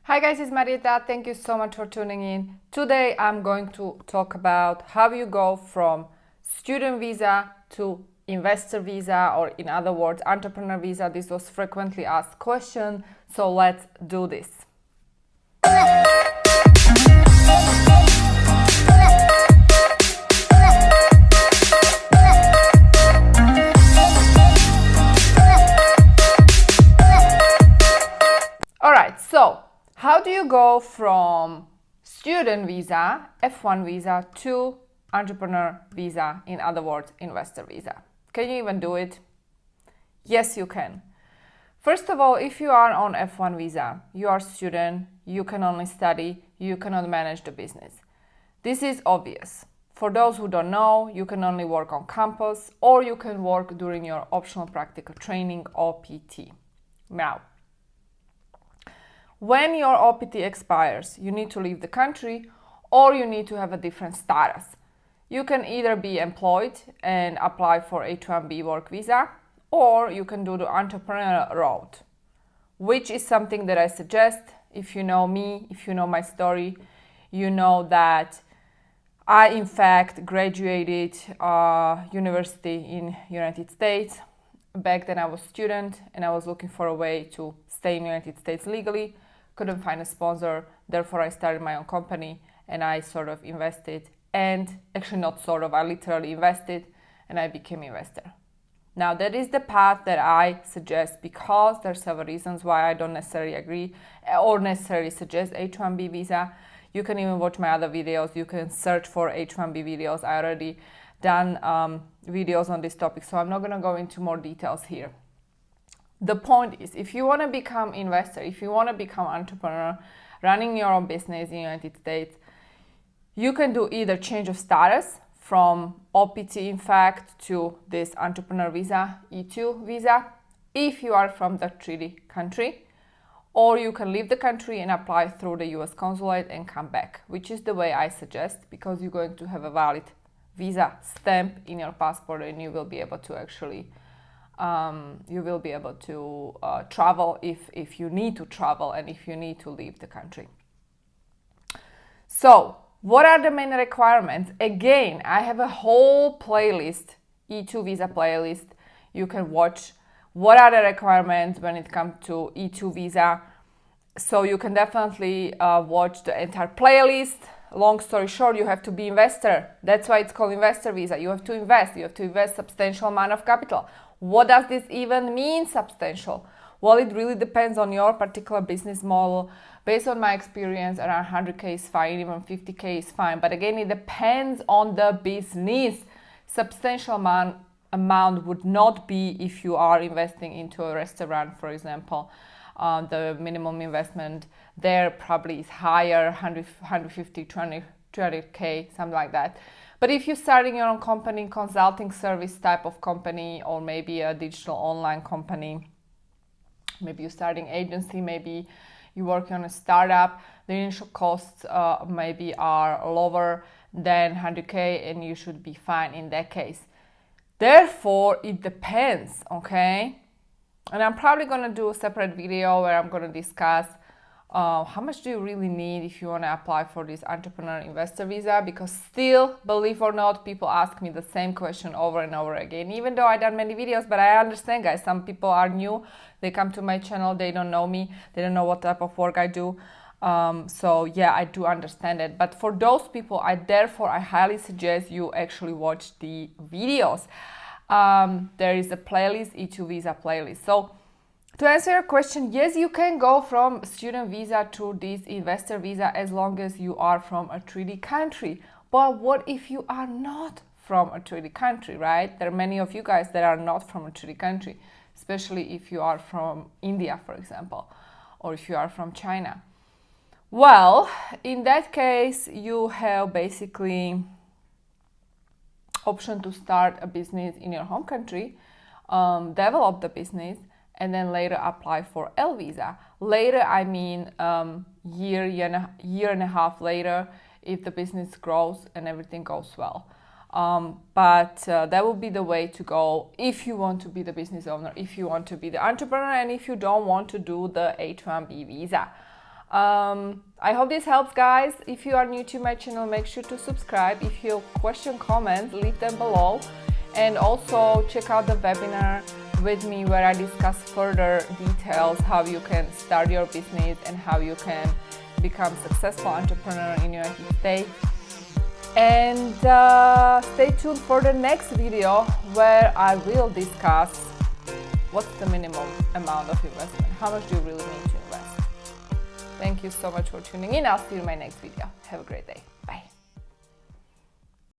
Hi guys, it's Marieta. Thank you so much for tuning in. Today I'm going to talk about how you go from student visa to investor visa, or in other words, entrepreneur visa. This was frequently asked question, so let's do this. Alright, so how do you go from student visa, F1 visa, to entrepreneur visa, in other words, investor visa? Can you even do it? Yes, you can. First of all, if you are on F1 visa, you are a student, you can only study, you cannot manage the business. This is obvious. For those who don't know, you can only work on campus, or you can work during your optional practical training, OPT. Now, when your OPT expires, you need to leave the country, or you need to have a different status. You can either be employed and apply for H-1B work visa, or you can do the entrepreneur route, which is something that I suggest. If you know me, if you know my story, you know that I in fact graduated university in United States. Back then I was a student and I was looking for a way to stay in United States legally. Couldn't find a sponsor, therefore I started my own company and I sort of invested, and actually not sort of, I literally invested and I became an investor. Now that is the path that I suggest, because there are several reasons why I don't necessarily agree or necessarily suggest H-1B visa. You can even watch my other videos, you can search for H-1B videos. I already done videos on this topic, so I'm not going to go into more details here. The point is, if you want to become investor, if you want to become entrepreneur, running your own business in the United States, you can do either change of status from OPT, in fact, to this entrepreneur visa, E2 visa, if you are from the treaty country, or you can leave the country and apply through the US consulate and come back, which is the way I suggest, because you're going to have a valid visa stamp in your passport and you will be able to actually travel if you need to travel and if you need to leave the country. So, what are the main requirements? Again, I have a whole playlist, E2 visa playlist. You can watch what are the requirements when it comes to E2 visa. So you can definitely watch the entire playlist. Long story short, you have to be investor. That's why it's called investor visa. You have to invest substantial amount of capital. What does this even mean, substantial? Well, it really depends on your particular business model. Based on my experience, around 100K is fine, even 50K is fine. But again, it depends on the business. Substantial amount would not be if you are investing into a restaurant, for example. The minimum investment there probably is higher, 150, 200K, something like that. But if you're starting your own company, consulting service type of company, or maybe a digital online company, maybe you're starting agency, maybe you're working on a startup, the initial costs maybe are lower than 100K, and you should be fine in that case. Therefore, it depends, okay? And I'm probably going to do a separate video where I'm going to discuss how much do you really need if you want to apply for this entrepreneur investor visa, because still, believe or not, people ask me the same question over and over again, even though I've done many videos. But I understand, guys, some people are new, they come to my channel, they don't know me, they don't know what type of work I do. So yeah, I do understand it. But for those people, I highly suggest you actually watch the videos. There is a playlist, E2 visa playlist. So to answer your question, yes, you can go from student visa to this investor visa as long as you are from a treaty country. But what if you are not from a treaty country, right? There are many of you guys that are not from a treaty country, especially if you are from India, for example, or if you are from China. Well, in that case, you have basically option to start a business in your home country, develop the business, and then later apply for L visa. Later, I mean year and a half later, if the business grows and everything goes well. But that will be the way to go if you want to be the business owner, if you want to be the entrepreneur, and if you don't want to do the H-1B visa. I hope this helps, guys. If you are new to my channel, make sure to subscribe. If you have question, comments, leave them below. And also check out the webinar with me where I discuss further details how you can start your business and how you can become a successful entrepreneur in the United States. And stay tuned for the next video where I will discuss what's the minimum amount of investment, how much do you really need to invest. Thank you so much for tuning in. I'll see you in my next video. Have a great day.